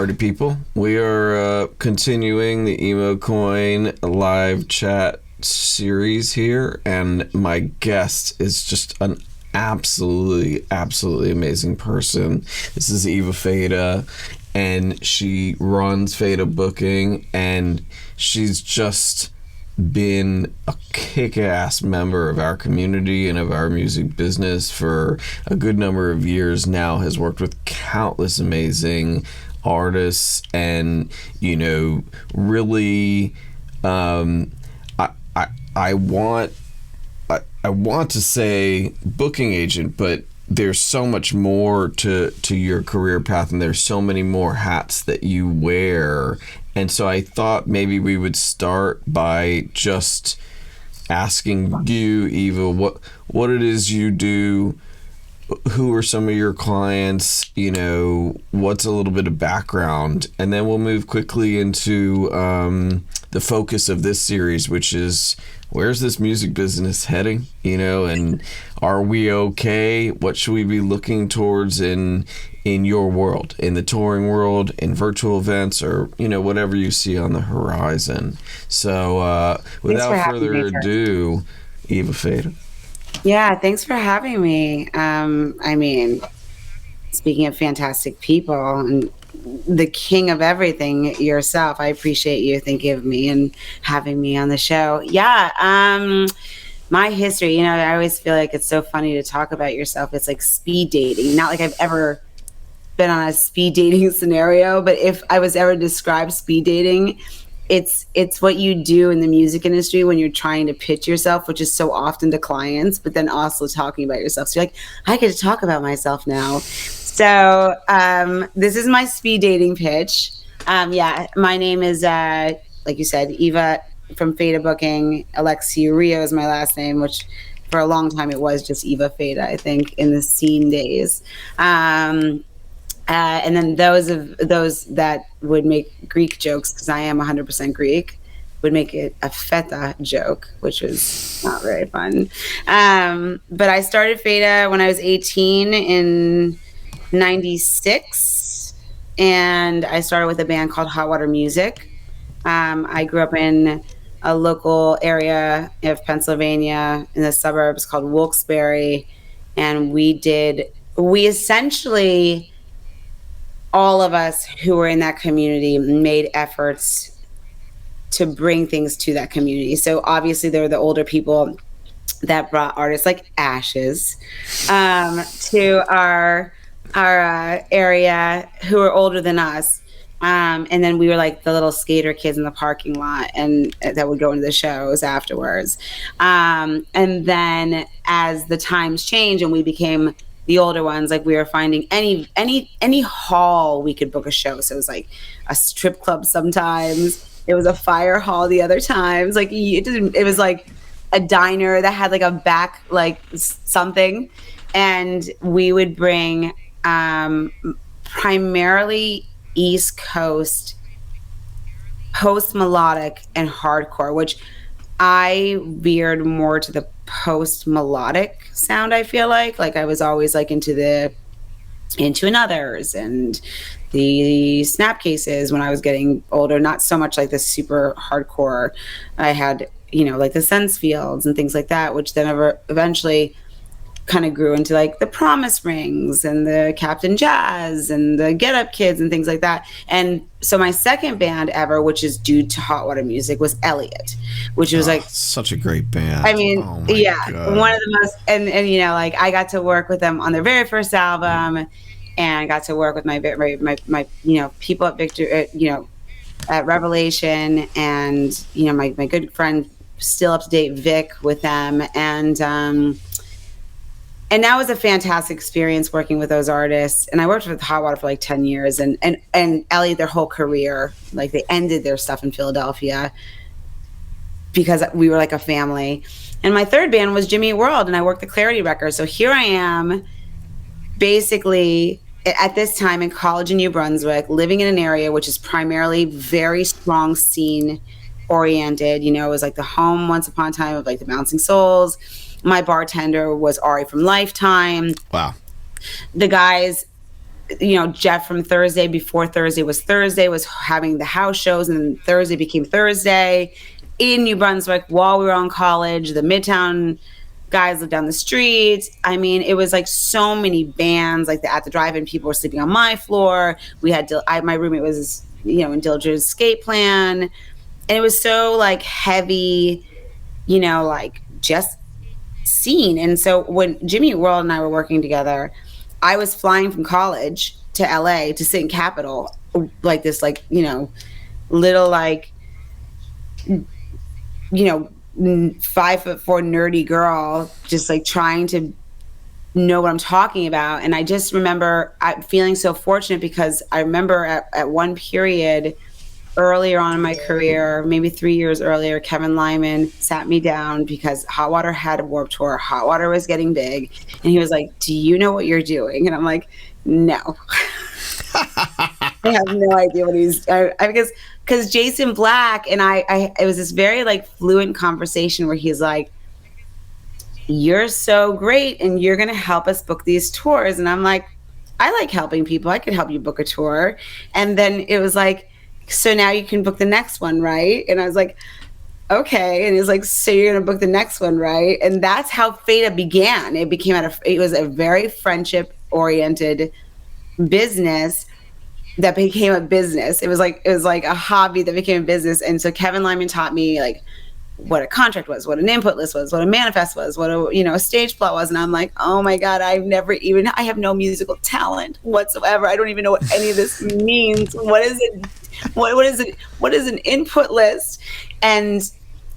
party people. We are continuing the Emo Coin live chat series here, and my guest is just an absolutely amazing person. This is Eva Feta, and she runs Feta Booking, and she's just been a kick-ass member of our community and of our music business for a good number of years now, has worked with countless amazing artists, and really I want to say booking agent, but there's so much more to your career path, and there's so many more hats that you wear. And so I thought maybe we would start by just asking you, Eva, what it is you do, who are some of your clients, what's a little bit of background, and then we'll move quickly into the focus of this series, which is where's this music business heading, and are we okay? What should we be looking towards in your world, in the touring world, in virtual events, or whatever you see on the horizon? So without further ado, Eva Feta. Yeah, thanks for having me. Speaking of fantastic people and the king of everything yourself, I appreciate you thinking of me and having me on the show. Yeah, my history, I always feel like it's so funny to talk about yourself. It's like speed dating. Not like I've ever been on a speed dating scenario, but if I was ever described speed dating, it's what you do in the music industry when you're trying to pitch yourself, which is so often to clients, but then also talking about yourself. So you're like, I get to talk about myself now. So this is my speed dating pitch. My name is, like you said, Eva from Feta Booking. Alexiou-Reo is my last name, which for a long time it was just Eva Feta, I think, in the scene days. And then those that would make Greek jokes, because I am 100% Greek, would make it a feta joke, which was not very fun. But I started Feta when I was 18 in 96, and I started with a band called Hot Water Music. I grew up in a local area of Pennsylvania in the suburbs called Wilkes-Barre, and we essentially, all of us who were in that community made efforts to bring things to that community. So obviously there were the older people that brought artists like Ashes to our area who were older than us. And then we were like the little skater kids in the parking lot, and that would go into the shows afterwards. And then as the times changed and we became the older ones, like we were finding any hall we could book a show. So it was like a strip club sometimes. It was a fire hall the other times. Like it was like a diner that had like a back, like something. And we would bring primarily East Coast post melodic and hardcore, which I veered more to the post melodic sound. I feel like I was always like into Another's and the Snapcases when I was getting older, not so much like the super hardcore. I had like the Sensefields and things like that, which then eventually kind of grew into like the Promise Rings and the Captain Jazz and the Get Up Kids and things like that. And so my second band ever, which is due to Hot Water Music, was Elliot, which was like such a great band. I mean, one of the most, and like I got to work with them on their very first album, and I got to work with my people at Victor, at Revelation, and my good friend, still up to date, Vic, with them, and that was a fantastic experience working with those artists. And I worked with Hot Water for like 10 years, and Elliot, their whole career, like they ended their stuff in Philadelphia because we were like a family. And my third band was Jimmy Eat World, and I worked the Clarity record. So here I am, basically at this time in college in New Brunswick, living in an area which is primarily very strong scene oriented. It was like the home once upon a time of like the Bouncing Souls. My bartender was Ari from Lifetime. Wow. The guys Jeff from Thursday, before Thursday was having the house shows, and then Thursday became Thursday in New Brunswick while we were on college. The Midtown guys lived down the street. I mean, it was like so many bands, like at the drive-in, people were sleeping on my floor. We had my roommate was, in Dilger's Escape Plan. And it was so like heavy, like just scene. And so when Jimmy Eat World and I were working together, I was flying from college to LA to sit in Capitol, like this, like, little, like, 5'4" nerdy girl, just like trying to know what I'm talking about. And I just remember feeling so fortunate, because I remember at one period earlier on in my career, maybe 3 years earlier, Kevin Lyman sat me down because Hot Water had a Warped Tour. Hot Water was getting big. And he was like, "Do you know what you're doing?" And I'm like, "No." I have no idea what he's because Jason Black and I it was this very like fluent conversation where he's like, "You're so great and you're going to help us book these tours." And I'm like, "I like helping people. I could help you book a tour." And then it was like, "So now you can book the next one, right?" And I was like, "Okay." And he's like, "So you're going to book the next one, right?" And that's how Feta began. It was a very friendship oriented business that became a business. It was like a hobby that became a business. And so Kevin Lyman taught me like what a contract was, what an input list was, what a manifest was, what a stage plot was. And I'm like, oh my God, I have no musical talent whatsoever. I don't even know what any of this means. What is it? What is it? What is an input list? And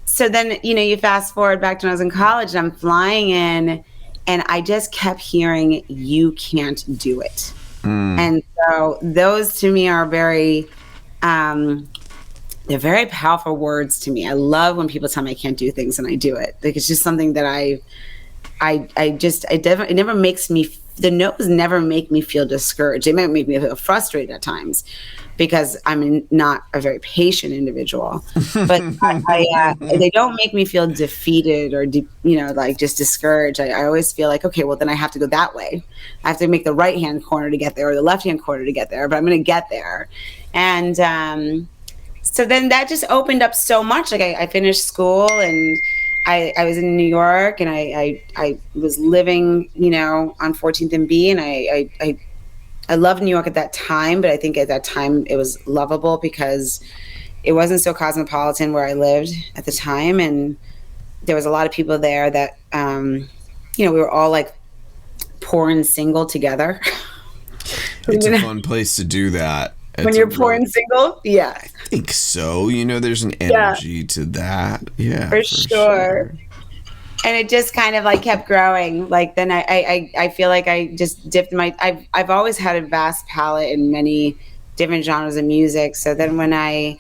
so then, you fast forward back to when I was in college, and I'm flying in, and I just kept hearing, "You can't do it." And so those to me are very, they're very powerful words to me. I love when people tell me I can't do things and I do it. Like, it's just something that it never makes me, the no's never make me feel discouraged. It might make me feel frustrated at times because I'm not a very patient individual, but they don't make me feel defeated or, like just discouraged. I always feel like, okay, well then I have to go that way. I have to make the right-hand corner to get there or the left-hand corner to get there, but I'm going to get there. And, so then that just opened up so much. Like I finished school and I was in New York, and I was living, on 14th and B, and I loved New York at that time, but I think at that time it was lovable because it wasn't so cosmopolitan where I lived at the time. And there was a lot of people there that, we were all like poor and single together. It's a fun place to do that. When you're poor and single? Yeah. I think so. There's an energy to that. Yeah. For sure. And it just kind of like kept growing. Like then I feel like I just dipped I've always had a vast palette in many different genres of music. So then when I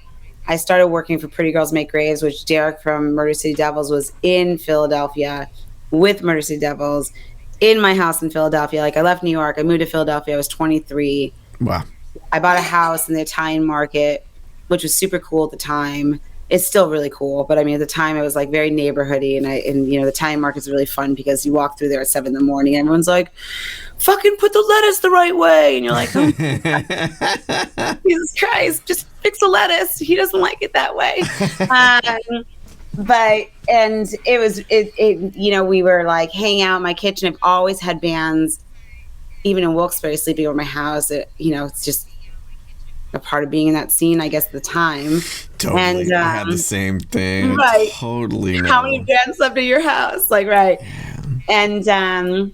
started working for Pretty Girls Make Graves, which Derek from Murder City Devils was in Philadelphia with Murder City Devils in my house in Philadelphia. Like I left New York, I moved to Philadelphia, I was 23. Wow. I bought a house in the Italian market, which was super cool at the time. It's still really cool, but I mean, at the time it was like very neighborhoody, and the Italian market's really fun because you walk through there at 7 a.m. and everyone's like, "Fucking put the lettuce the right way," and you're like, "Oh, Jesus Christ, just fix the lettuce. He doesn't like it that way." We were like hanging out in my kitchen. I've always had bands, even in Wilkes-Barre, sleeping over my house. It's just a part of being in that scene, I guess, at the time. Totally. And, I had the same thing. Right. Totally. How many bands slept at your house? Like, right. Yeah.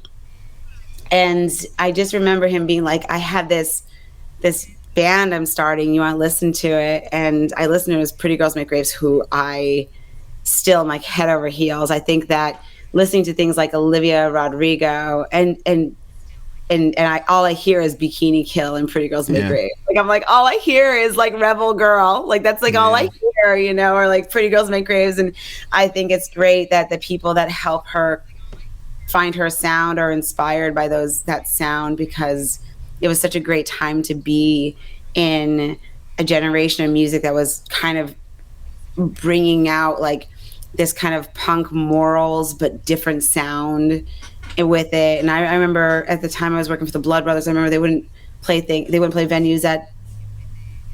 And I just remember him being like, "I had this band I'm starting. You want to listen to it?" And I listened to it. It was Pretty Girls Make Graves, who I still am like head over heels. I think that listening to things like Olivia Rodrigo and all I hear is Bikini Kill and Pretty Girls Make Graves. Like I'm like, all I hear is like Rebel Girl. Like that's like all I hear, or like Pretty Girls Make Graves. And I think it's great that the people that help her find her sound are inspired by that sound, because it was such a great time to be in a generation of music that was kind of bringing out like this kind of punk morals but different sound with it. And I remember at the time I was working for the Blood Brothers, I remember they wouldn't they wouldn't play venues that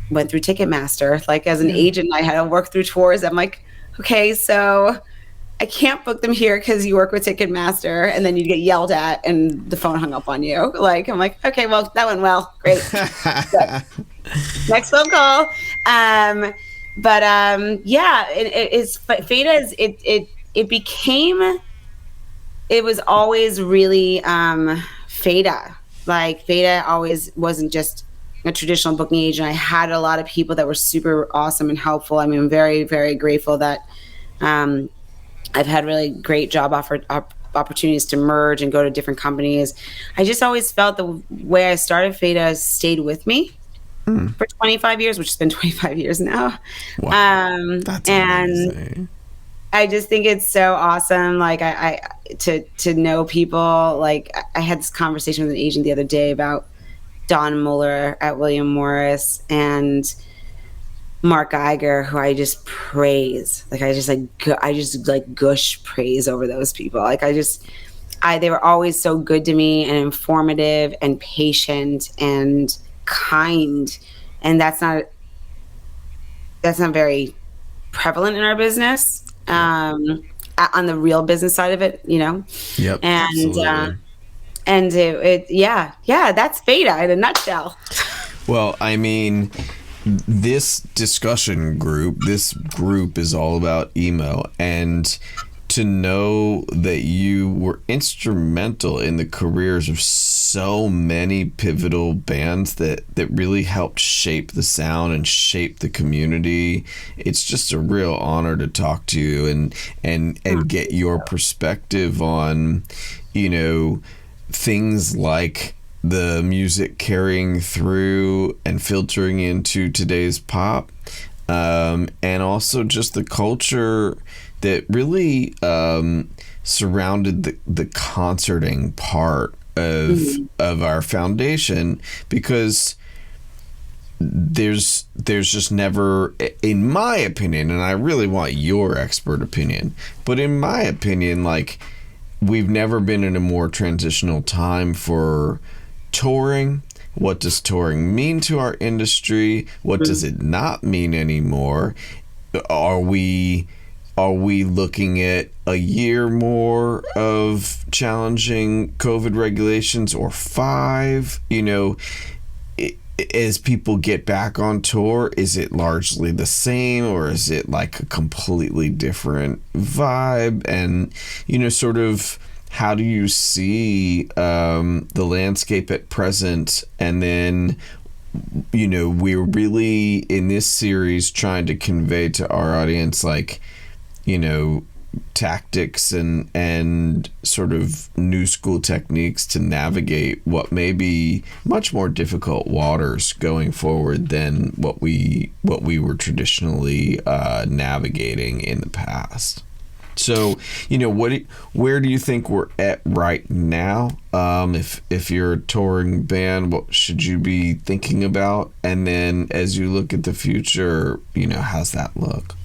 went through Ticketmaster. Like as an agent, I had to work through tours. I'm like, okay, so I can't book them here because you work with Ticketmaster, and then you get yelled at and the phone hung up on you. Like, I'm like, okay, well, that went well. Great. Next phone call. It was always really Feta. Like Feta always wasn't just a traditional booking agent. I had a lot of people that were super awesome and helpful. I mean, I'm very, very grateful that I've had really great job opportunities to merge and go to different companies. I just always felt the way I started Feta stayed with me for 25 years, which has been 25 years now. Wow. That's amazing. I just think it's so awesome. Like to know people. Like I had this conversation with an agent the other day about Don Mueller at William Morris and Mark Geiger, who I just praise. Like I just gush praise over those people. Like they were always so good to me and informative and patient and kind. And that's not very prevalent in our business. On the real business side of it, you know? Yep. And that's Feta in a nutshell. Well, I mean, this group is all about emo, and to know that you were instrumental in the careers of so many pivotal bands that really helped shape the sound and shape the community. It's just a real honor to talk to you and get your perspective on, you know, things like the music carrying through and filtering into today's pop, and also just the culture that really surrounded the concerting part of our foundation, because there's just never, in my opinion, and I really want your expert opinion, but in my opinion, like, we've never been in a more transitional time for touring. What does touring mean to our industry? What does it not mean anymore? Are we looking at a year more of challenging COVID regulations, or 5? You know, as people get back on tour, is it largely the same, or is it like a completely different vibe? And, you know, sort of, how do you see the landscape at present? And then, you know, we're really in this series trying to convey to our audience, like, you know, tactics and sort of new school techniques to navigate what may be much more difficult waters going forward than what we were traditionally navigating in the past. So, you know, where do you think we're at right now? If you're a touring band, what should you be thinking about? And then as you look at the future, you know, how's that look?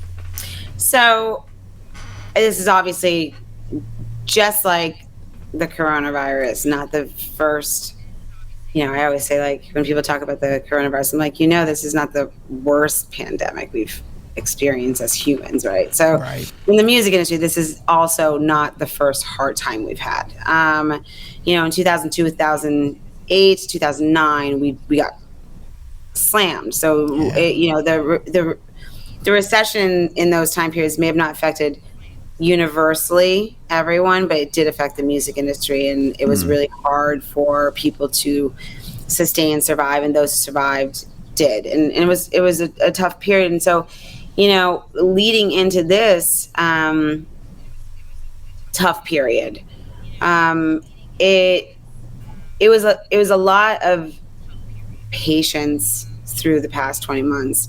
So this is obviously just like the coronavirus, not the first, you know, I always say, like, when people talk about the coronavirus, I'm like, you know, this is not the worst pandemic we've experienced as humans, right? So in the music industry, this is also not the first hard time we've had. You know, in 2002, 2008, 2009, we got slammed. So, you know, the recession in those time periods may have not affected universally everyone, but it did affect the music industry, and it was really hard for people to sustain and survive, and those who survived did, and it was a tough period. And so, you know, leading into this tough period, it was a lot of patience through the past 20 months.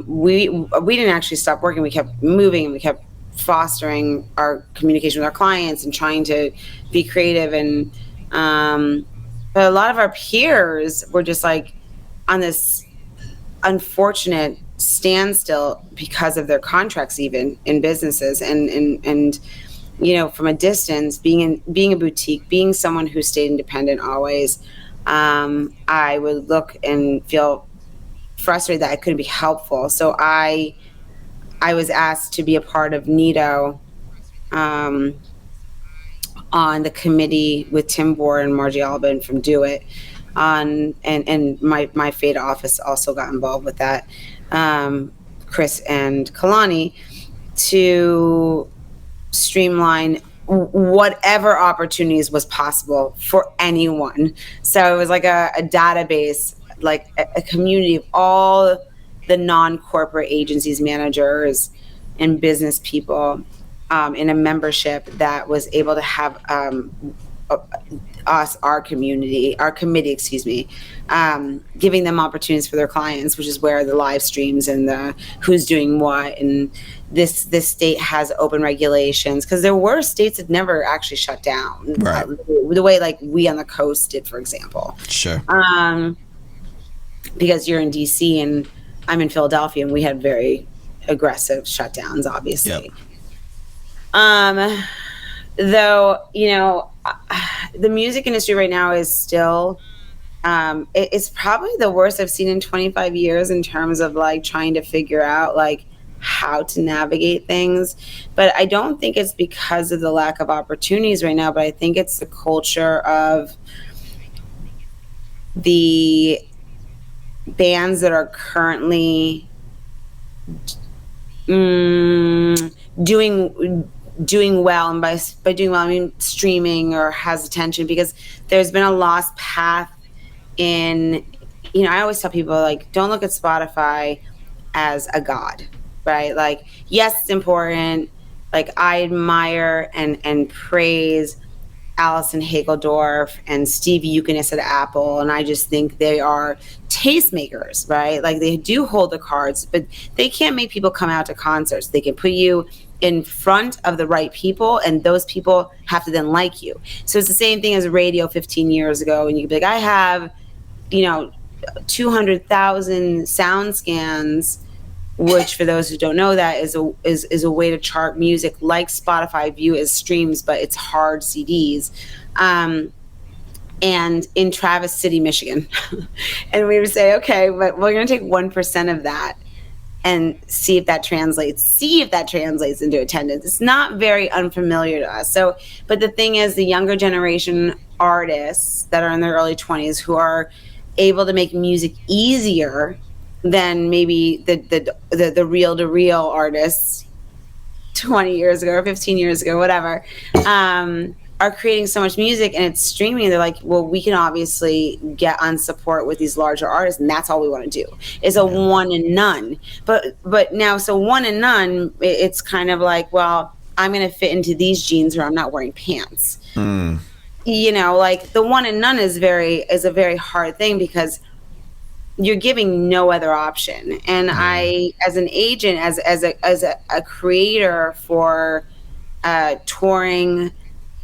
We didn't actually stop working. We kept moving, and we kept fostering our communication with our clients and trying to be creative. And but a lot of our peers were just like on this unfortunate standstill because of their contracts, even in businesses. And you know, from a distance, being a boutique, being someone who stayed independent always, I would look and feel frustrated that I couldn't be helpful. So I was asked to be a part of NITO, um, on the committee with Tim Bohr and Margie Albin from Do It. And my FADA office also got involved with that. Chris and Kalani, to streamline whatever opportunities was possible for anyone. So it was like a database, like a community of all the non-corporate agencies, managers, and business people, in a membership that was able to have, our committee, excuse me, giving them opportunities for their clients, which is where the live streams and the who's doing what. And this state has open regulations, because there were states that never actually shut down, Right. The way like we on the coast did, for example. Sure. Because you're in DC and I'm in Philadelphia, and we had very aggressive shutdowns, obviously. Yep. Though, the music industry right now is still, it's probably the worst I've seen in 25 years in terms of like trying to figure out like how to navigate things. But I don't think it's because of the lack of opportunities right now, but I think it's the culture of the bands that are currently doing well. And by doing well, I mean streaming or has attention, because there's been a lost path in, I always tell people, like, don't look at Spotify as a god, right? Like, yes, it's important. Like, I admire and praise Allison Hageldorf and Steve Eucness at Apple, and I just think they are tastemakers, right? Like, they do hold the cards, but they can't make people come out to concerts. They can put you in front of the right people, and those people have to then like you. So it's the same thing as radio 15 years ago, and you could be like, I have 200,000 sound scans, which, for those who don't know, that is a way to chart music, like Spotify view as streams, but it's hard CDs. And in Travis City, Michigan. And we would say, okay, but we're going to take 1% of that and see if that translates into attendance. It's not very unfamiliar to us. So, but the thing is, the younger generation artists that are in their early 20s, who are able to make music easier than maybe the reel-to-reel artists 20 years ago or 15 years ago, whatever, are creating so much music, and it's streaming. They're like, well, we can obviously get on support with these larger artists, and that's all we want to do. It's a one and none. But now, so one and none, it's kind of like, well, I'm going to fit into these jeans, or I'm not wearing pants. Like, the one and none is a very hard thing, because you're giving no other option. And I, as an agent, as a creator for touring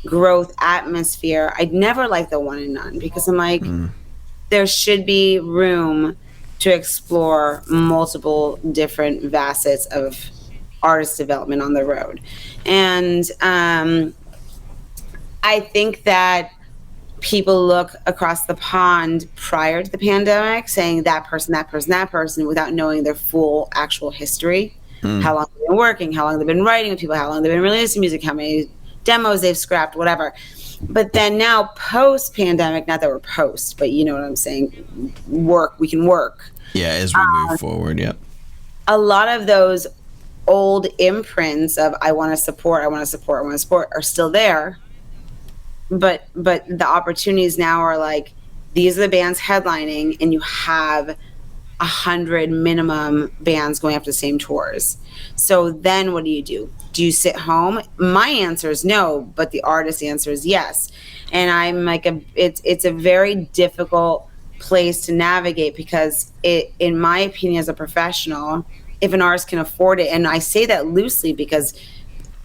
growth atmosphere, I'd never like the one and none, because I'm like, there should be room to explore multiple different facets of artist development on the road. And I think that people look across the pond prior to the pandemic, saying that person, without knowing their full actual history, how long they've been working, how long they've been writing with people, how long they've been releasing music, how many demos they've scrapped, whatever. But then now, post-pandemic, not that we're post, but you know what I'm saying, we can work. Yeah, as we move forward, yep. A lot of those old imprints of I want to support are still there. But the opportunities now are like, these are the bands headlining, and you have 100 minimum bands going after the same tours. So then what do? Do you sit home? My answer is no, but the artist's answer is yes. And I'm like, it's a very difficult place to navigate, because in my opinion, as a professional, if an artist can afford it, and I say that loosely because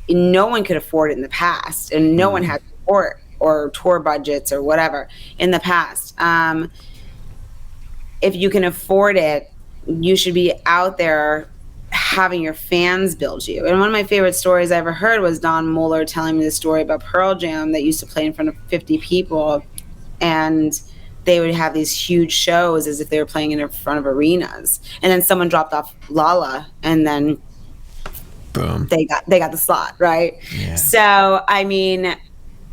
no one could afford it in the past, and no one had support or tour budgets or whatever in the past. If you can afford it, you should be out there having your fans build you. And one of my favorite stories I ever heard was Don Mueller telling me the story about Pearl Jam that used to play in front of 50 people. And they would have these huge shows as if they were playing in front of arenas, and then someone dropped off Lala, and then Boom. they got the slot, right? Yeah. So I mean,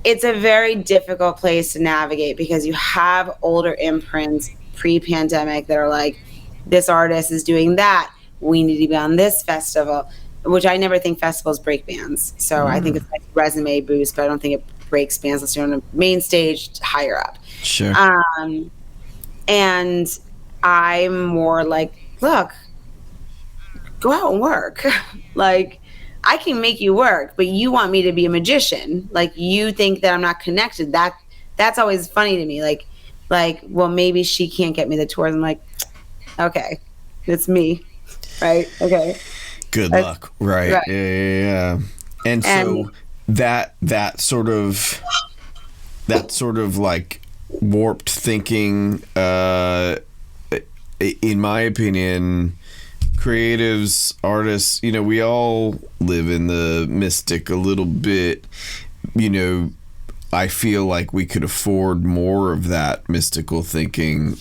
it's a very difficult place to navigate because you have older imprints pre-pandemic that are like, this artist is doing that, we need to be on this festival, which I never think festivals break bands. So I think it's like resume boost, but I don't think it breaks bands unless you're on the main stage higher up. Sure. And I'm more like, look, go out and work. Like, I can make you work, but you want me to be a magician. Like, you think that I'm not connected. That's always funny to me. Like, well, maybe she can't get me the tours. I'm like, okay, it's me, right? Okay. Good luck. Right. Yeah. And so that sort of like warped thinking, in my opinion, creatives, artists, you know, we all live in the mystic a little bit. You know, I feel like we could afford more of that mystical thinking,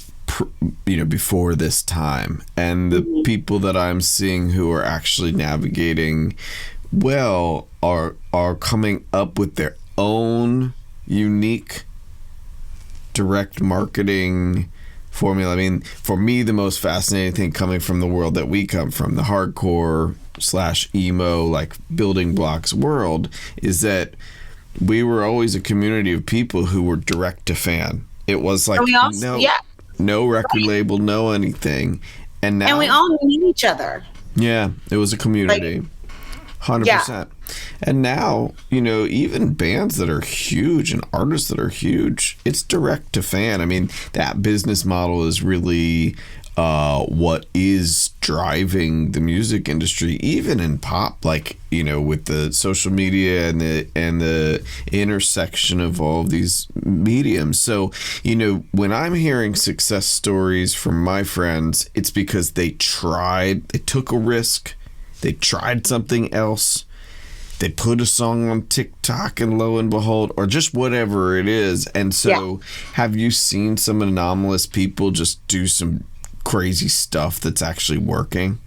you know, before this time. And the people that I'm seeing who are actually navigating well are coming up with their own unique direct marketing formula. I mean, for me, the most fascinating thing coming from the world that we come from, the hardcore / emo, like building blocks world, is that we were always a community of people who were direct to fan. It was like no record label, no anything. And now, and we all knew each other. Yeah, it was a community. 100%. And now, you know, even bands that are huge and artists that are huge, it's direct to fan. I mean, that business model is really what is driving the music industry, even in pop, like, you know, with the social media and the intersection of all of these mediums. So, you know, when I'm hearing success stories from my friends, it's because they took a risk. They tried something else. They put a song on TikTok and lo and behold, or just whatever it is. And so have you seen some anomalous people just do some crazy stuff that's actually working?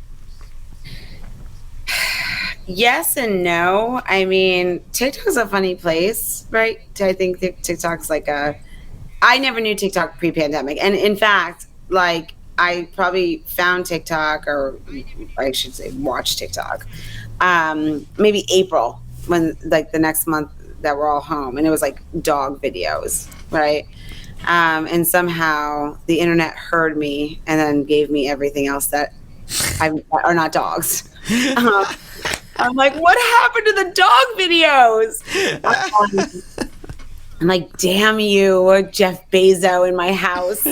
Yes and no. I mean, TikTok's a funny place, right? I think TikTok's like I never knew TikTok pre-pandemic. And in fact, like, I probably found TikTok, or I should say watched TikTok, maybe April, when like the next month that we're all home, and it was like dog videos, right? And somehow the internet heard me and then gave me everything else that are not dogs. I'm like, what happened to the dog videos? I'm like, damn you, Jeff Bezos in my house.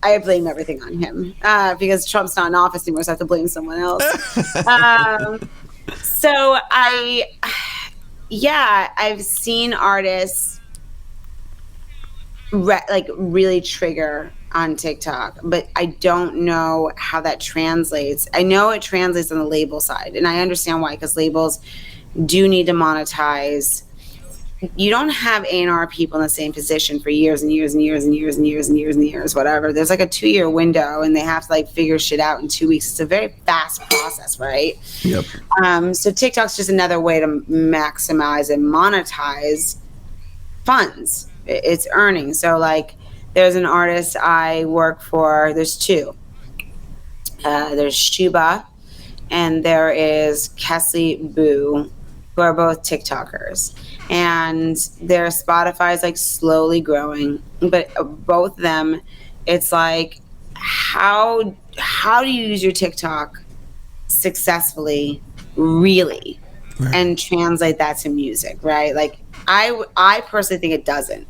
I blame everything on him because Trump's not in office anymore, so I have to blame someone else. So I've seen artists really trigger on TikTok, but I don't know how that translates. I know it translates on the label side, and I understand why, because labels do need to monetize. You don't have A&R people in the same position for years and years and years and years and years and years and years, whatever. There's like a 2-year window, and they have to like figure shit out in 2 weeks. It's a very fast process, right? Yep. So TikTok's just another way to maximize and monetize funds. It's earnings. So like, there's an artist I work for. There's two. There's Shuba, and there is Kesley Boo, who are both TikTokers. And their Spotify is like slowly growing, but both of them, it's like, how do you use your TikTok successfely, really, right, and translate that to music, right? Like, I personally think it doesn't.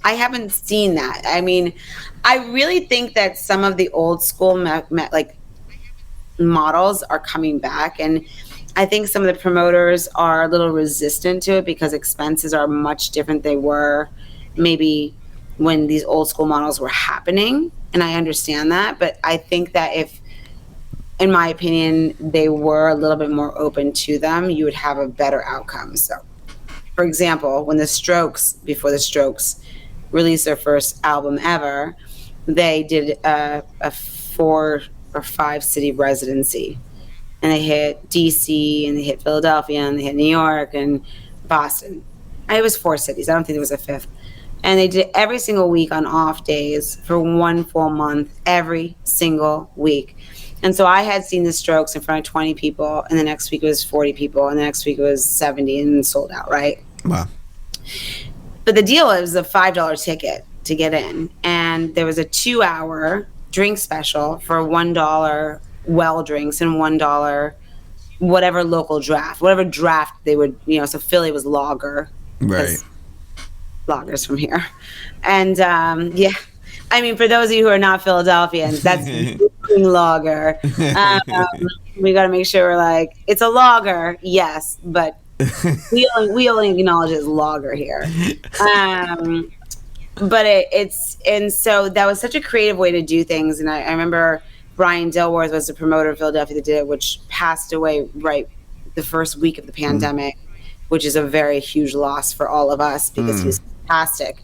I haven't seen that. I mean, I really think that some of the old school like models are coming back, and I think some of the promoters are a little resistant to it because expenses are much different than they were maybe when these old school models were happening. And I understand that. But I think that if, in my opinion, they were a little bit more open to them, you would have a better outcome. So, for example, when before the Strokes release their first album ever, they did a 4 or 5 city residency, and they hit DC, and they hit Philadelphia, and they hit New York and Boston. It was 4 cities. I don't think there was a fifth. And they did every single week on off days for 1 full month, every single week. And so I had seen the Strokes in front of 20 people, and the next week it was 40 people, and the next week it was 70, and sold out, right? Wow. But the deal was a $5 ticket to get in, and there was a 2-hour drink special for $1 well drinks and $1 whatever local draft, whatever draft they would, so Philly was lager. Right. Lagers from here. And yeah, I mean, for those of you who are not Philadelphians, that's lager. We got to make sure we're like, it's a lager, yes, but we only acknowledge it as lager here. But it's, and so that was such a creative way to do things. And I remember Brian Dilworth was the promoter in Philadelphia that did it, which passed away right the first week of the pandemic, which is a very huge loss for all of us because he was a fantastic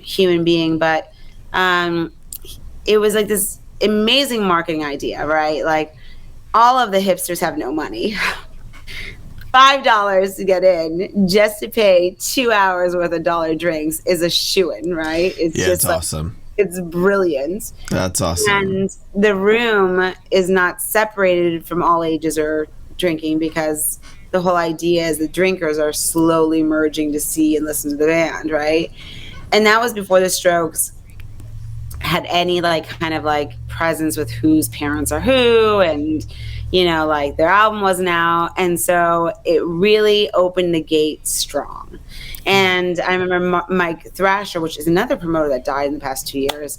human being. But it was like this amazing marketing idea, right? Like, all of the hipsters have no money. $5 to get in just to pay 2 hours worth of dollar drinks is a shoo-in, right? It's just it's awesome. It's brilliant. That's awesome. And the room is not separated from all ages or drinking, because the whole idea is the drinkers are slowly merging to see and listen to the band, right? And that was before the Strokes had any kind of presence with whose parents are who, and their album wasn't out. And so it really opened the gate strong. And I remember Mike Thrasher, which is another promoter that died in the past 2 years,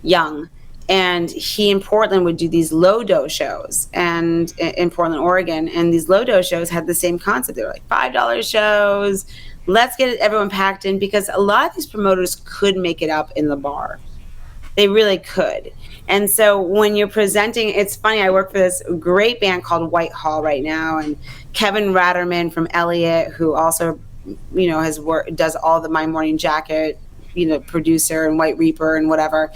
young, and he in Portland would do these low-dose shows, and in Portland, Oregon, and these low-dose shows had the same concept. They were like $5 shows. Let's get everyone packed in, because a lot of these promoters could make it up in the bar. They really could. And so when you're presenting, it's funny, I work for this great band called Whitehall right now, and Kevin Ratterman from Elliott, who also, does all the My Morning Jacket, producer, and White Reaper and whatever,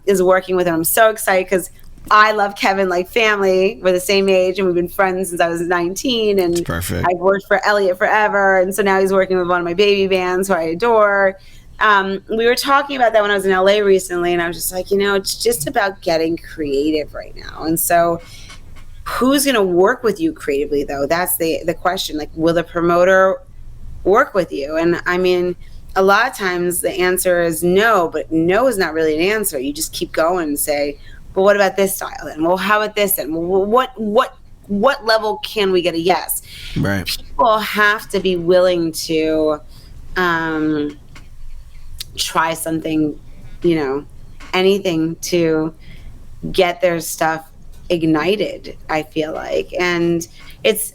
is working with him. I'm so excited because I love Kevin like family. We're the same age, and we've been friends since I was 19, and perfect. I've worked for Elliott forever, and so now he's working with one of my baby bands who I adore. We were talking about that when I was in LA recently, and I was just like, it's just about getting creative right now. And so who's going to work with you creatively, though? That's the question. Like, will the promoter work with you? And I mean, a lot of times the answer is no, but no is not really an answer. You just keep going and say, well, what about this style then? Well, how about this then? Well, what level can we get a yes? Right. People have to be willing to try something, anything to get their stuff ignited, I feel like. And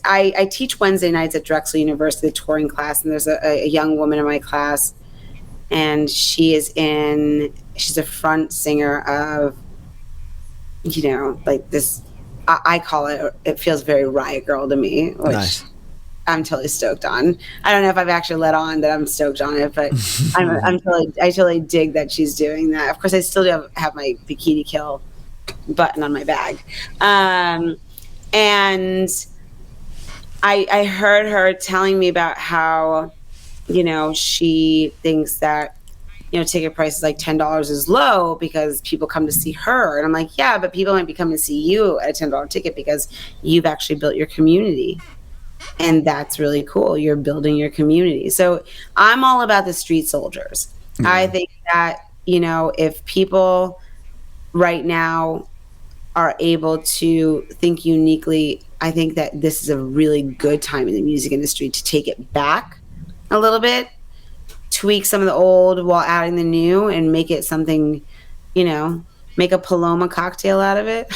I teach Wednesday nights at Drexel University, the touring class, and there's a young woman in my class, and she's a front singer of, this, I call it feels very Riot Girl to me, which nice. I'm totally stoked on. I don't know if I've actually let on that I'm stoked on it, but I totally dig that she's doing that. Of course, I still do have my Bikini Kill button on my bag. And I heard her telling me about how, she thinks that, ticket prices like $10 is low because people come to see her. And I'm like, yeah, but people might be coming to see you at a $10 ticket because you've actually built your community. And that's really cool. You're building your community. So I'm all about the street soldiers. Yeah. I think that, if people right now are able to think uniquely, I think that this is a really good time in the music industry to take it back a little bit, tweak some of the old while adding the new, and make it something, make a Paloma cocktail out of it.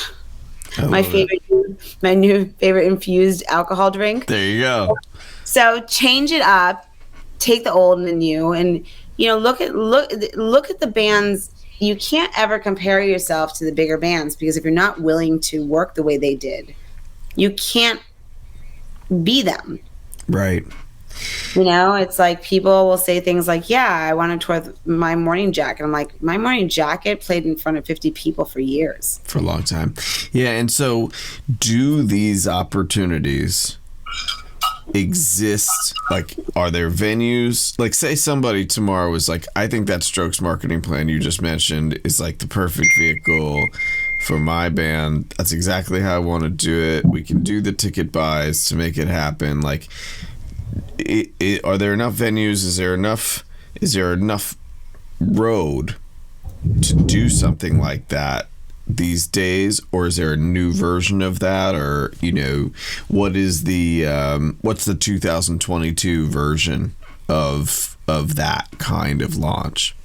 My new favorite infused alcohol drink. There you go. So change it up, take the old and the new, and look at the bands. You can't ever compare yourself to the bigger bands, because if you're not willing to work the way they did, you can't be them. Right. It's like people will say things like, yeah, I want to tour with my morning jacket. I'm like, my morning jacket played in front of 50 people for years. For a long time. Yeah, and so do these opportunities exist? Like, are there venues? Like, say somebody tomorrow was like, I think that Strokes marketing plan you just mentioned is like the perfect vehicle for my band. That's exactly how I want to do it. We can do the ticket buys to make it happen. Like, are there enough venues? Is there enough road to do something like that these days, or is there a new version of that? Or what is what's the 2022 version of that kind of launch?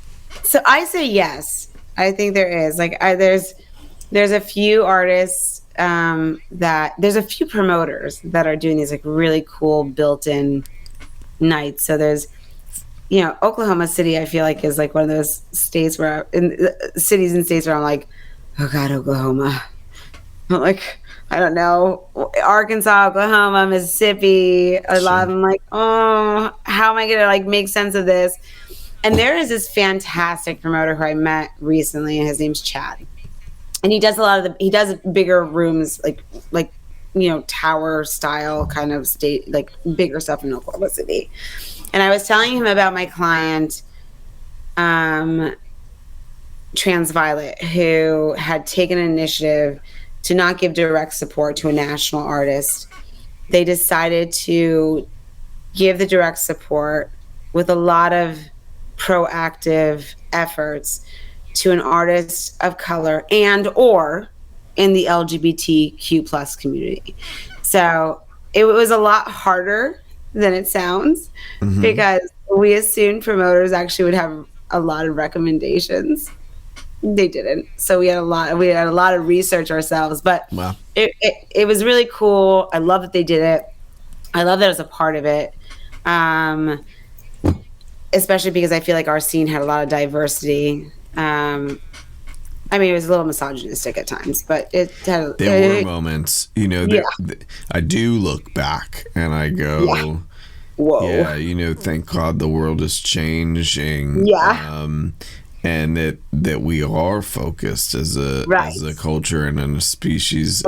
So I say yes. I think there is. Like, there's a few artists that there's a few promoters that are doing these like really cool built-in nights. So there's Oklahoma City, I feel like, is like one of those states where cities and states where I'm like, oh God, Oklahoma. I'm like, I don't know, Arkansas, Oklahoma, Mississippi. A lot of them like, oh, how am I gonna like make sense of this? And there is this fantastic promoter who I met recently, and his name's Chad. And he does he does bigger rooms, like tower style kind of state, like bigger stuff in Oklahoma City. And I was telling him about my client, Transviolet, who had taken an initiative to not give direct support to a national artist. They decided to give the direct support with a lot of proactive efforts to an artist of color and or in the LGBTQ plus community. So it was a lot harder than it sounds, because we assumed promoters actually would have a lot of recommendations. They didn't. So we had a lot of research ourselves, but wow. It was really cool. I love that they did it. I love that I was a part of it. Especially because I feel like our scene had a lot of diversity. I mean, it was a little misogynistic at times, but there were moments, I do look back and I go, whoa, yeah, thank God the world is changing. Yeah. And that we are focused as a culture and a species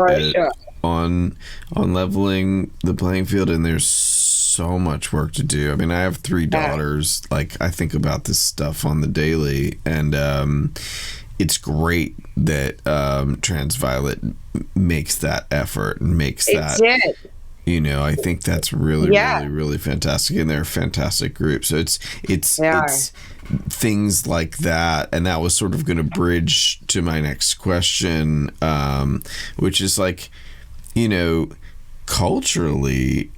on leveling the playing field, and there's so much work to do. I mean, I have 3 daughters. Like, I think about this stuff on the daily, and it's great that Transviolet makes that effort and makes that. It did. I think that's really, really, really fantastic, and they're a fantastic group. So it's things like that, and that was sort of going to bridge to my next question, which is like, culturally,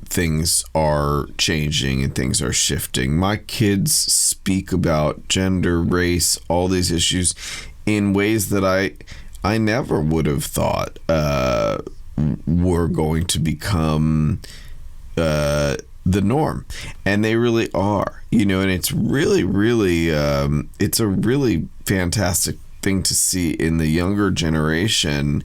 things are changing and things are shifting. My kids speak about gender, race, all these issues in ways that I never would have thought were going to become the norm, and they really are, and it's really, really, it's a really fantastic thing to see in the younger generation.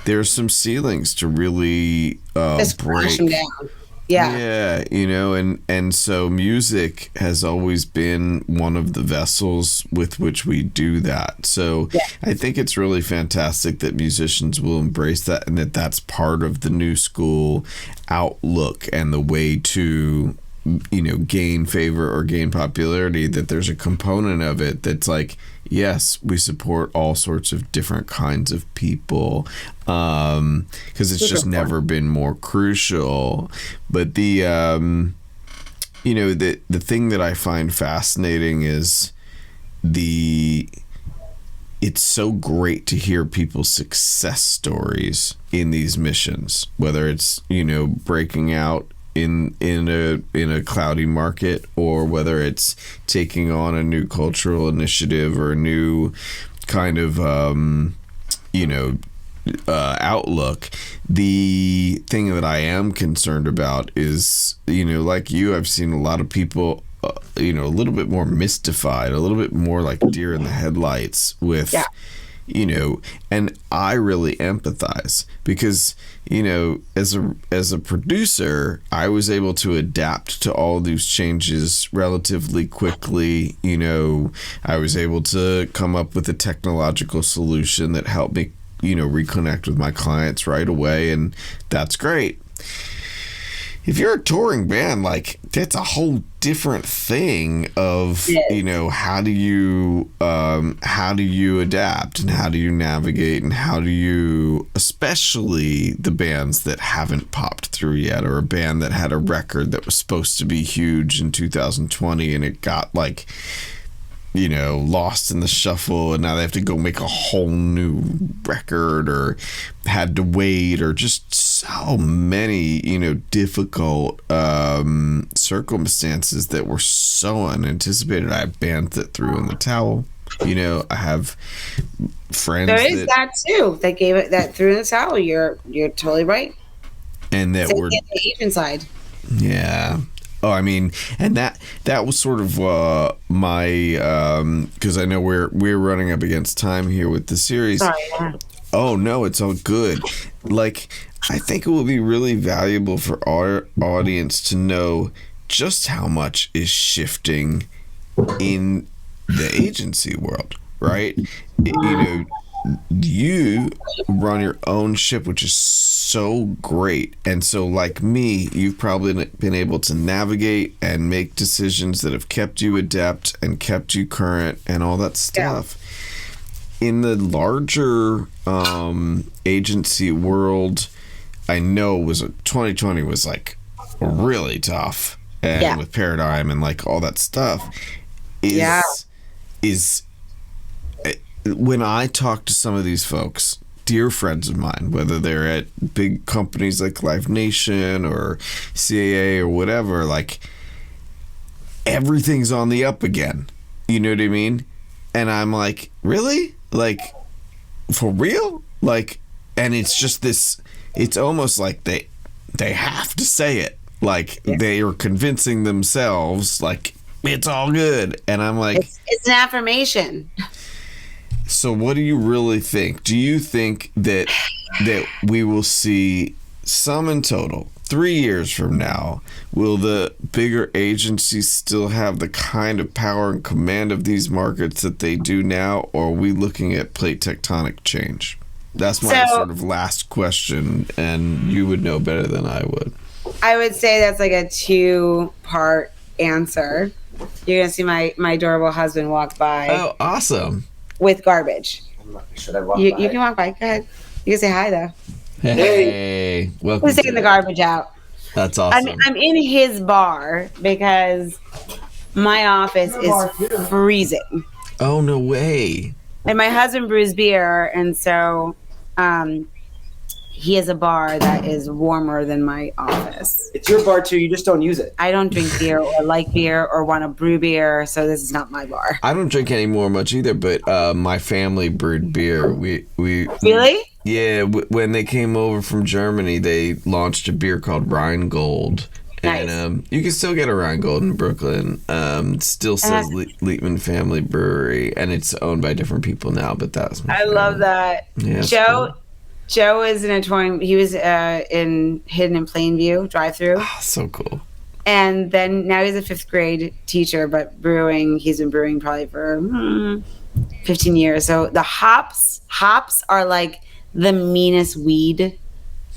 There's some ceilings to really break down. Yeah, and so music has always been one of the vessels with which we do that. So I think it's really fantastic that musicians will embrace that, and that's part of the new school outlook and the way to, gain favor or gain popularity, that there's a component of it that's like, yes, we support all sorts of different kinds of people, because it's just never been more crucial. But the the thing that I find fascinating is it's so great to hear people's success stories in these missions, whether it's breaking out in a cloudy market, or whether it's taking on a new cultural initiative or a new kind of outlook. The thing that I am concerned about is, like you, I've seen a lot of people a little bit more mystified, a little bit more like deer in the headlights with and I really empathize because, as a producer, I was able to adapt to all these changes relatively quickly. I was able to come up with a technological solution that helped me, reconnect with my clients right away, and that's great. If you're a touring band, that's a whole different thing of, how do you adapt and how do you navigate and how do you, especially the bands that haven't popped through yet, or a band that had a record that was supposed to be huge in 2020 and it got lost in the shuffle, and now they have to go make a whole new record, or had to wait, or just so many, difficult circumstances that were so unanticipated. I have bands that threw in the towel. I have friends that too. That threw in the towel. You're totally right. And that were the Asian side. Yeah. Oh, I mean, and that was sort of my because I know we're running up against time here with the series. Sorry. Yeah. Oh no, it's all good. I think it will be really valuable for our audience to know just how much is shifting in the agency world, right? You run your own ship, which is so great. And so, like me, you've probably been able to navigate and make decisions that have kept you adept and kept you current and all that stuff. Yeah. In the larger agency world, I know 2020 was really tough, and with Paradigm and all that stuff is when I talk to some of these folks, dear friends of mine, whether they're at big companies like Live Nation or CAA or whatever, everything's on the up again. You know what I mean? And I'm like, really? For real? And it's just this, it's almost like they have to say it. They are convincing themselves, it's all good. And I'm like, it's an affirmation. So what do you really think? Do you think that we will see some in total 3 years from now? Will the bigger agencies still have the kind of power and command of these markets that they do now, or are we looking at plate tectonic change? That's my sort of last question, and you would know better than I would. I would say that's a 2-part answer. You're going to see my adorable husband walk by. Oh, awesome. With garbage. Should I walk by? You can walk by. Go ahead. You can say hi, though. Hey. Welcome. Who's taking the garbage out? That's awesome. I'm in his bar because my office is freezing. Oh, no way. And my husband brews beer, and so he has a bar that is warmer than my office. It's your bar too. You just don't use it. I don't drink beer or like beer or want to brew beer, so this is not my bar. I don't drink anymore much either, but my family brewed beer. We Really? Yeah. When they came over from Germany, they launched a beer called Rheingold. Nice. And you can still get a Rheingold in Brooklyn. It still says Lietman Family Brewery, and it's owned by different people now, but that's my family. Love that. Yeah, Joe is in a touring. He was hidden in Plainview drive-through. Oh, so cool. And then now he's a 5th grade teacher, but brewing. He's been brewing probably for 15 years. So the hops are like the meanest weed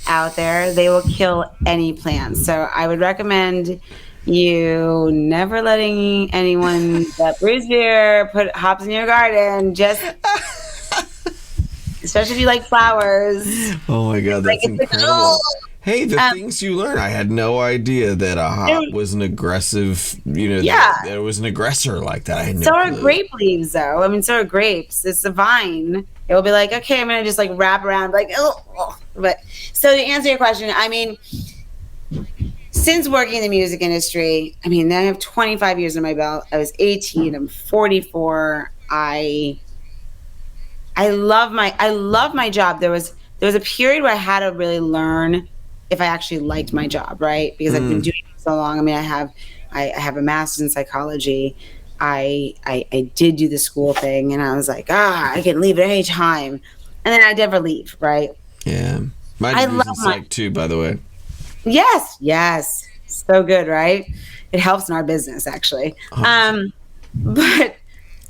out there. They will kill any plant. So I would recommend you never letting anyone that brews beer put hops in your garden. Just. Especially if you like flowers. Oh my God, that's incredible. Hey, the things you learn. I had no idea that a hop was an aggressive, that it was an aggressor like that. I had no clue. Are grape leaves, though. I mean, so are grapes. It's a vine. It will be like, okay, I'm going to just wrap around, But so to answer your question, I mean, since working in the music industry, I have 25 years in my belt. I was 18. I'm 44. I love my job. There was a period where I had to really learn if I actually liked my job, right? Because I've been doing it so long. I have a master's in psychology. I did do the school thing, and I was like, I can leave at any time, and then I never leave, right? Yeah. My I degree's love in my psych too, by the way. yes, so good, right? It helps in our business actually. But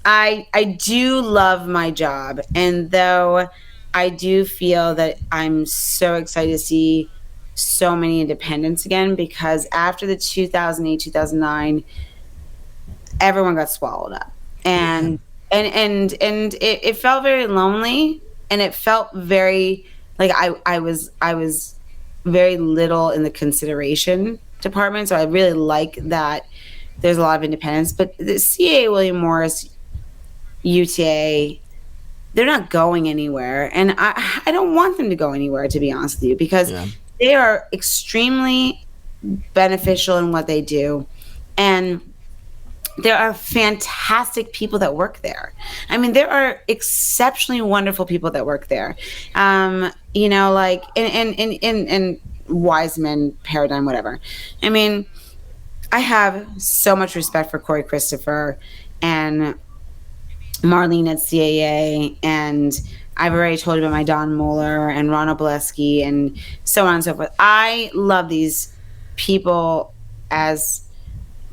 I do love my job, and though I do feel that I'm so excited to see so many independents again, because after the 2008 2009, everyone got swallowed up, and it felt very lonely, and it felt very like I was very little in the consideration department. So I really like that there's a lot of independence, but the CA, William Morris, UTA, they're not going anywhere, and I don't want them to go anywhere, to be honest with you, because they are extremely beneficial in what they do, and there are fantastic people that work there. I mean, there are exceptionally wonderful people that work there. Like in Wiseman paradigm, whatever. I mean, I have so much respect for Corey Christopher and Marlene at CAA, and I've already told you about my Don Moeller and Ron Obleski and so on and so forth. I love these people as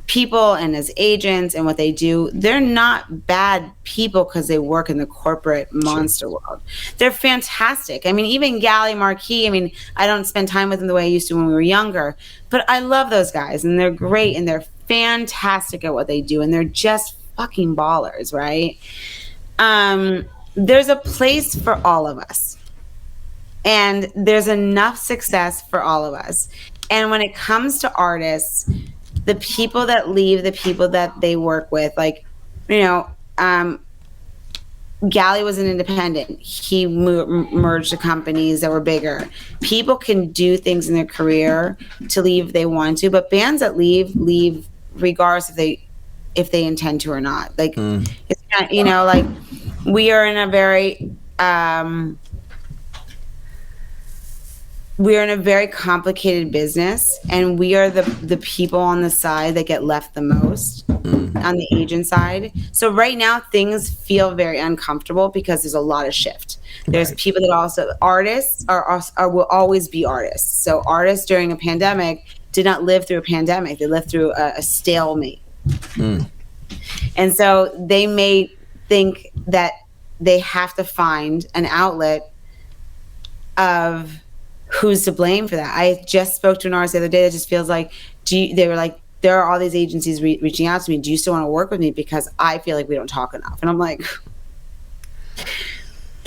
people and as agents and what they do. They're not bad people because they work in the corporate monster world. They're fantastic. I mean, even Gally Marquis, I mean, I don't spend time with them the way I used to when we were younger, but I love those guys, and they're great, and they're fantastic at what they do, and they're just fucking ballers, right? There's a place for all of us, and there's enough success for all of us. And when it comes to artists, the people that leave, the people that they work with, like, Gally was an independent. He merged the companies that were bigger. People can do things in their career to leave if they want to, but bands that leave regardless if they intend to or not. Like, it's not, like, we are in a very we're in a very complicated business, and we are the people on the side that get left the most on the agent side. So right now things feel very uncomfortable because there's a lot of shift. There's people that also, artists are will always be artists. So artists during a pandemic did not live through a pandemic. They lived through a stalemate. And so they may think that they have to find an outlet of who's to blame for that. I just spoke to an artist the other day that just feels like, they were like, there are all these agencies reaching out to me. Do you still want to work with me? Because I feel like we don't talk enough. And I'm like,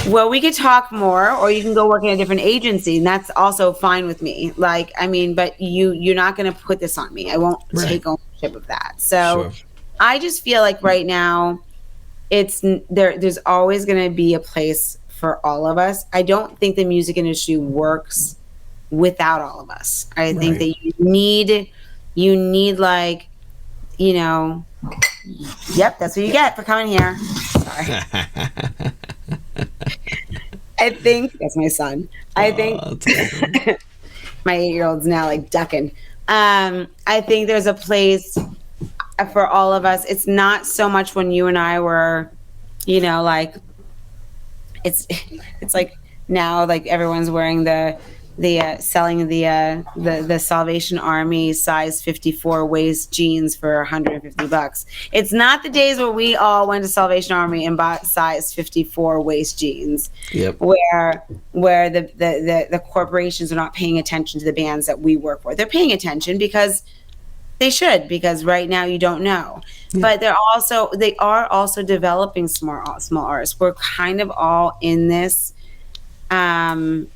well, we could talk more, or you can go work in a different agency, and that's also fine with me. Like, I mean, but you're not going to put this on me. I won't take ownership of that. So I just feel like right now there's always going to be a place for all of us. I don't think the music industry works without all of us. I think that you need like, yep, that's what you get for coming here. Sorry. I think that's my son. I think my 8-year-old's now like ducking. I think there's a place for all of us. It's not so much when you and I were, like, it's like now, like, everyone's wearing selling the Salvation Army size 54 waist jeans for $150. It's not the days where we all went to Salvation Army and bought size 54 waist jeans. Where the corporations are not paying attention to the bands that we work for. They're paying attention because they should, because right now you don't know. But they are also developing small artists. We're kind of all in this at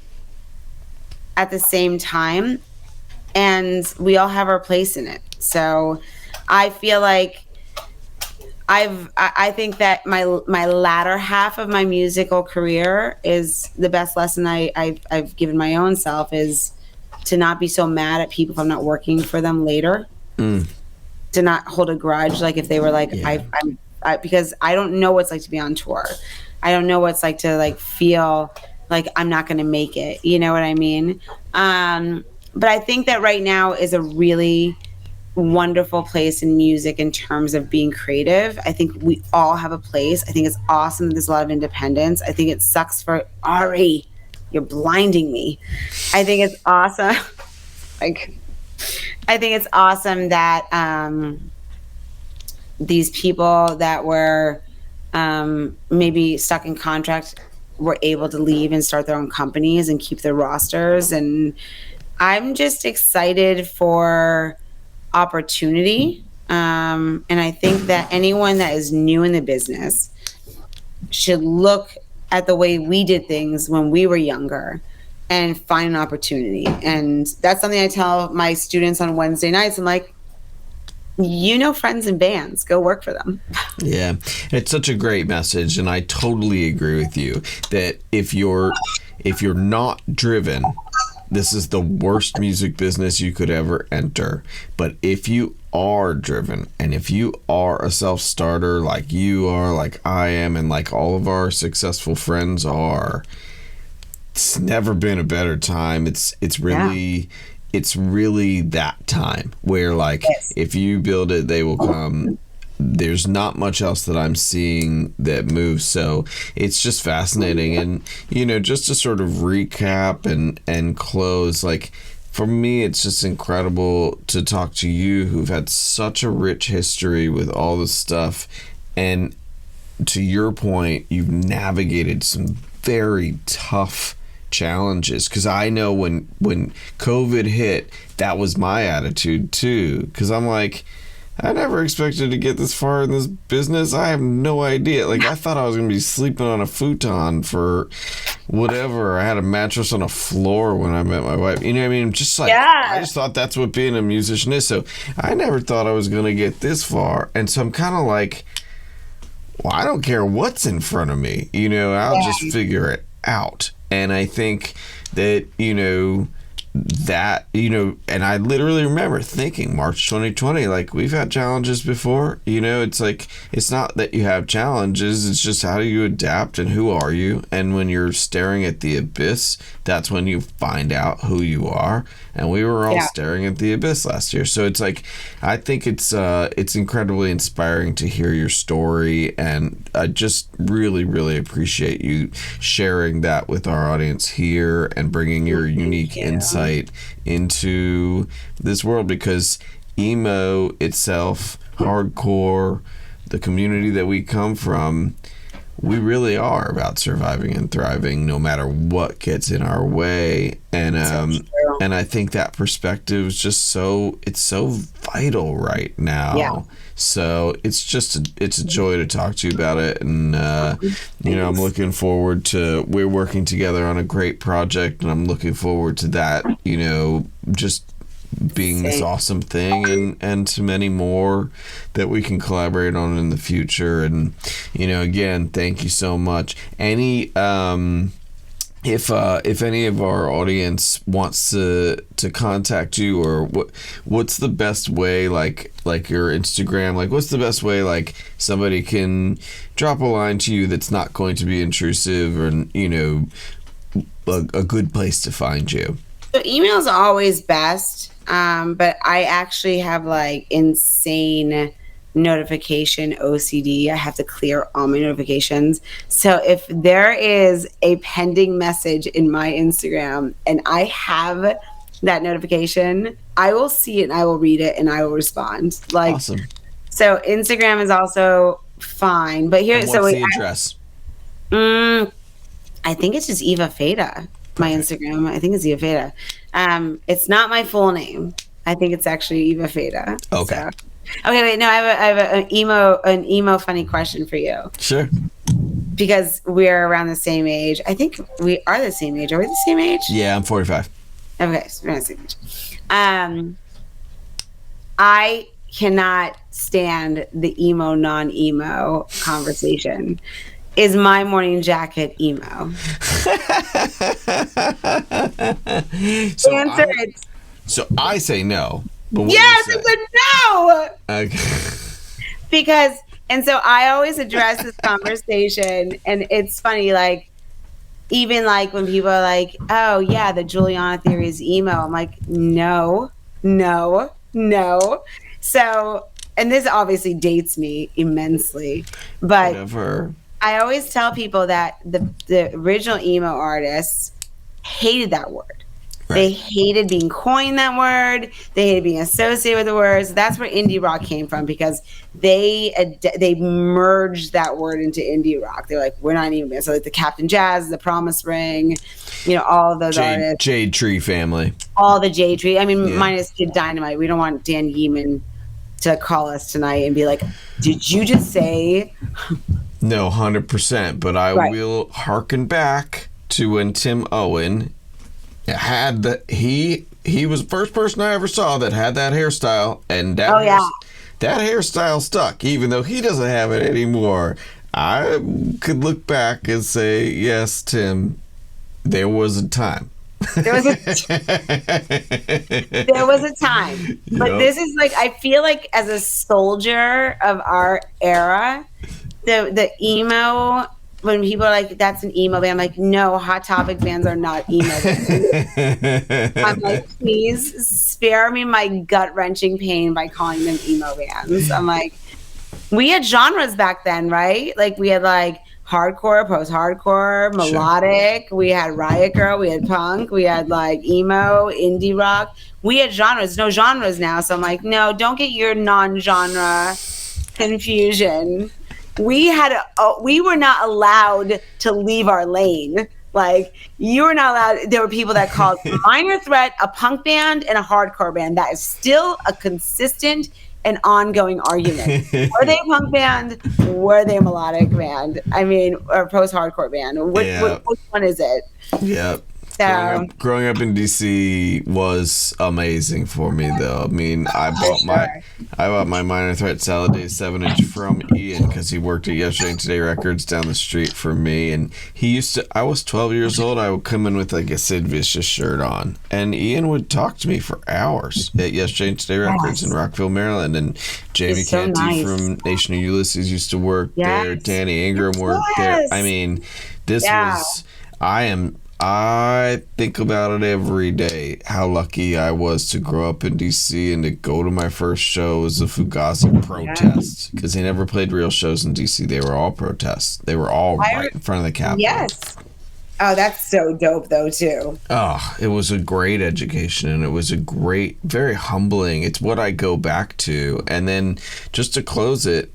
the same time, and we all have our place in it. So I feel like I think that my latter half of my musical career is the best lesson I've given my own self, is to not be so mad at people if I'm not working for them later. To not hold a grudge, like if they were like, because I don't know what it's like to be on tour. I don't know what it's like to like feel like I'm not going to make it. You know what I mean? But I think that right now is a really, wonderful place in music in terms of being creative. I think we all have a place. I think it's awesome that there's a lot of independence. I think it sucks for Ari. You're blinding me. I think it's awesome. Like, I think it's awesome that these people that were maybe stuck in contract were able to leave and start their own companies and keep their rosters. And I'm just excited for opportunity. And I think that anyone that is new in the business should look at the way we did things when we were younger and find an opportunity. And that's something I tell my students on Wednesday nights. I'm like, friends in bands, go work for them. Yeah, it's such a great message, and I totally agree with you that if you're not driven, this is the worst music business you could ever enter. But if you are driven, and if you are a self-starter like you are, like I am, and like all of our successful friends are, it's never been a better time. It's really that time where, like, yes, if you build it, they will come. There's not much else that I'm seeing that moves. So it's just fascinating. And, just to sort of recap and close, like, for me, it's just incredible to talk to you, who've had such a rich history with all this stuff. And to your point, you've navigated some very tough challenges, because I know when COVID hit, that was my attitude too, because I'm like, I never expected to get this far in this business. I have no idea. Like, I thought I was gonna be sleeping on a futon for whatever. I had a mattress on a floor when I met my wife. You know what I mean? Just like, I just thought that's what being a musician is. So I never thought I was gonna get this far. And so I'm kind of like, well, I don't care what's in front of me. I'll just figure it out. And I think that, and I literally remember thinking March 2020, like, we've had challenges before. It's like, it's not that you have challenges, it's just how do you adapt and who are you? And when you're staring at the abyss, that's when you find out who you are. And we were all staring at the abyss last year. So it's like, I think it's incredibly inspiring to hear your story. And I just really, really appreciate you sharing that with our audience here and bringing your unique insight into this world, because emo itself, hardcore, the community that we come from, we really are about surviving and thriving no matter what gets in our way. And and I think that perspective is just it's so vital right now. Yeah. So it's a joy to talk to you about it. And I'm looking forward to, we're working together on a great project, and I'm looking forward to that, just being this awesome thing, and to many more that we can collaborate on in the future. And again, thank you so much. Any if any of our audience wants to contact you, or what's the best way, like your Instagram, like what's the best way, like somebody can drop a line to you that's not going to be intrusive, or a good place to find you? So email's always best. But I actually have like insane notification OCD. I have to clear all my notifications. So if there is a pending message in my Instagram and I have that notification, I will see it and I will read it and I will respond. Like, awesome. So Instagram is also fine. But here, and what's the address? I think it's just Eva Feta. My Instagram, I think it's Eva Feta. It's not my full name. I think it's actually Eva Feta. Okay. So. Okay, wait. No, I have an emo funny question for you. Sure. Because we're around the same age. I think we are the same age. Are we the same age? Yeah, I'm 45. Okay, so we're the same age. I cannot stand the emo non-emo conversation. Is my morning jacket emo? Answer it. So I say no. But yes, it's a no. Okay. Because, and so I always address this conversation, and it's funny, like, even like when people are like, oh yeah, the Juliana theory is emo. I'm like, no. So, and this obviously dates me immensely, but Whatever. I always tell people that the original emo artists hated that word. They hated being coined that word. They hated being associated with the words. That's where indie rock came from, because they merged that word into indie rock. They're like, we're not even so like the Captain Jazz, the Promise Ring, all of those artists. Jade Tree family. All the Jade Tree. I mean, minus Kid Dynamite. We don't want Dan Yeeman to call us tonight and be like, did you just say? No, 100%. But I will hearken back to when Tim Owen had he was the first person I ever saw that had that hairstyle, and that hairstyle stuck, even though he doesn't have it anymore. I could look back and say, yes, Tim, there was a time. There was a time. But this is like, I feel like as a soldier of our era, the emo, when people are like, that's an emo band, I'm like, no, Hot Topic bands are not emo bands. I'm like, please spare me my gut-wrenching pain by calling them emo bands. I'm like, we had genres back then, right? Like, we had like hardcore, post-hardcore, melodic. Sure. We had Riot Girl, we had punk, we had like emo, indie rock. We had genres, no genres now. So I'm like, no, don't get your non-genre confusion. We were not allowed to leave our lane. Like, you were not allowed. There were people that called Minor Threat a punk band and a hardcore band. That is still a consistent and ongoing argument. Were they a punk band? Were they a melodic band? I mean, or a post-hardcore band? Which one is it? Yeah. Growing up in DC was amazing for me, though. I mean, I bought my Minor Threat Salad Day 7-inch from Ian, because he worked at Yesterday and Today Records down the street from me, and I was 12 years old. I would come in with like a Sid Vicious shirt on, and Ian would talk to me for hours at Yesterday and Today Records in Rockville, Maryland, and Jamie Canty from Nation of Ulysses used to work there. Danny Ingram worked there. I mean, this was I think about it every day, how lucky I was to grow up in DC and to go to my first show as a Fugazi protest, because they never played real shows in DC. They were all protests. They were all right in front of the Capitol. Yes. Oh, that's so dope, though, too. Oh, it was a great education, and it was a great, very humbling. It's what I go back to. And then just to close it,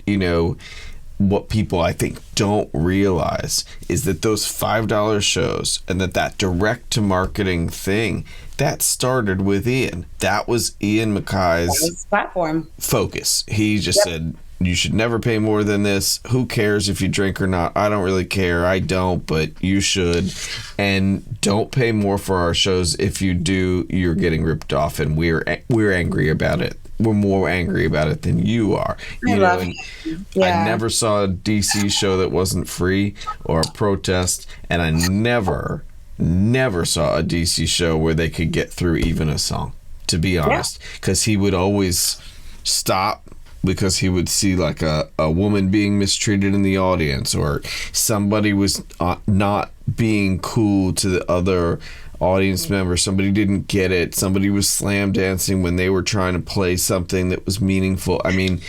what people I think don't realize is that those $5 shows and that direct to marketing thing that started with Ian. That was Ian Mackay's platform focus. He just said, you should never pay more than this. Who cares if you drink or not? I don't really care. I don't, but you should. And don't pay more for our shows. If you do, you're getting ripped off, and we're angry about it. We're more angry about it than you are. I never saw a DC show that wasn't free or a protest, and I never saw a DC show where they could get through even a song, to be honest, because he would always stop because he would see like a woman being mistreated in the audience, or somebody was not being cool to the other audience member. Somebody didn't get it. Somebody was slam dancing when they were trying to play something that was meaningful. I mean,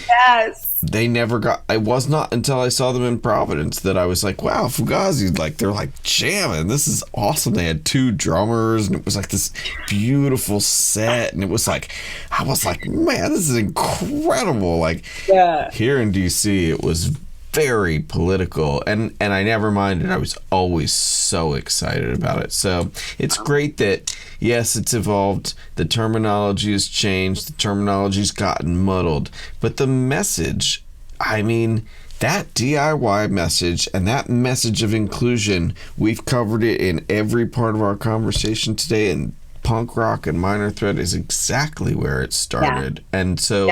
they never got. It was not until I saw them in Providence that I was like, wow, Fugazi, like, they're like jamming. This is awesome. They had 2 drummers, and it was like this beautiful set, and it was like, I was like, man, this is incredible. Like, here in DC, it was very political, and I never minded. I was always so excited about it. So it's great that, yes, it's evolved, the terminology has changed, the terminology's gotten muddled, but the message, I mean, that DIY message and that message of inclusion, we've covered it in every part of our conversation today, and punk rock and Minor Threat is exactly where it started. And so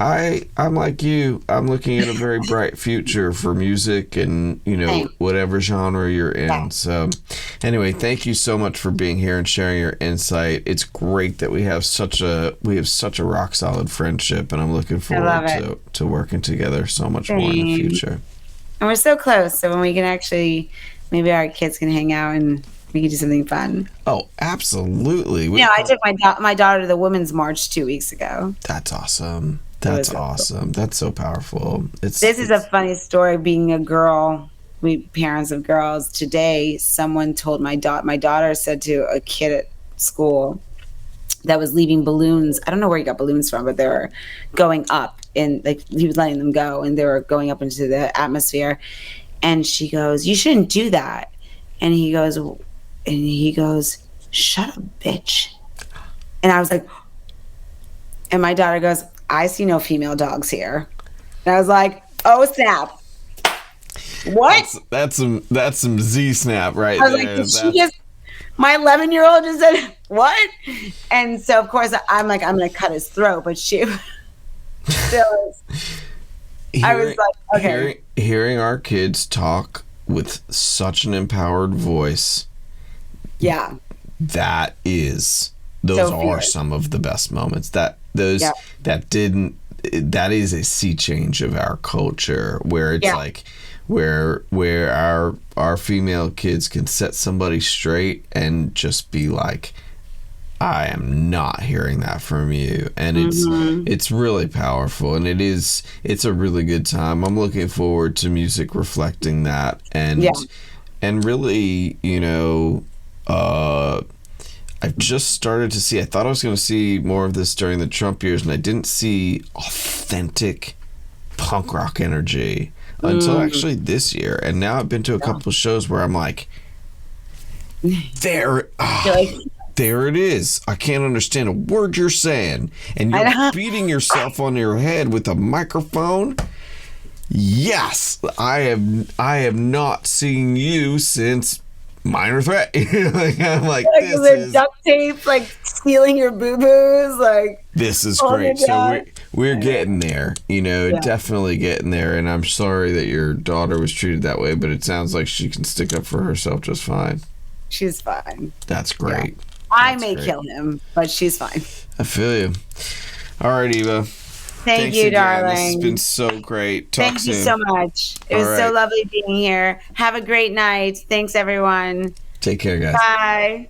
I'm like you. I'm looking at a very bright future for music and, whatever genre you're in. So anyway, thank you so much for being here and sharing your insight. It's great that we have such a rock solid friendship, and I'm looking forward to working together so much more in the future. And we're so close. So when we can actually, maybe our kids can hang out and We could do something fun. Oh, absolutely. I took my daughter to the Women's March 2 weeks ago. That's awesome. That's awesome. Cool. That's so powerful. This is a funny story. Being a girl, we parents of girls. Today, someone told my daughter said to a kid at school that was leaving balloons. I don't know where he got balloons from, but they were going up, and like he was letting them go, and they were going up into the atmosphere. And she goes, "You shouldn't do that." And he goes, "Shut up, bitch." And I was like, and my daughter goes, "I see no female dogs here." And I was like, "Oh snap! What?" That's some Z snap right I was there. Like, did she just? My 11-year-old just said, "What?" And so of course I'm like, I'm gonna cut his throat, but she still. I was like, okay. Hearing our kids talk with such an empowered voice. Yeah. That is. Those are some of the best moments. That is a sea change of our culture where it's like where our female kids can set somebody straight and just be like, I am not hearing that from you. And it's really powerful, and it's a really good time. I'm looking forward to music reflecting that, and really, I've just started to see, I thought I was going to see more of this during the Trump years, and I didn't see authentic punk rock energy until actually this year. And now I've been to a couple shows where I'm like, there it is. I can't understand a word you're saying. And you're beating yourself on your head with a microphone. Yes, I have not seen you since Minor Threat. I'm like this is duct tape, like stealing your boo-boos, like this is great. So we're getting there, definitely getting there. And I'm sorry that your daughter was treated that way, but it sounds like she can stick up for herself just fine. She's fine. That's great. Yeah. I may kill him, but she's fine. I feel you. All right, Eva. Thanks you, again, darling. This has been so great. Talk soon. You so much. It was so lovely being here. Have a great night. Thanks, everyone. Take care, guys. Bye.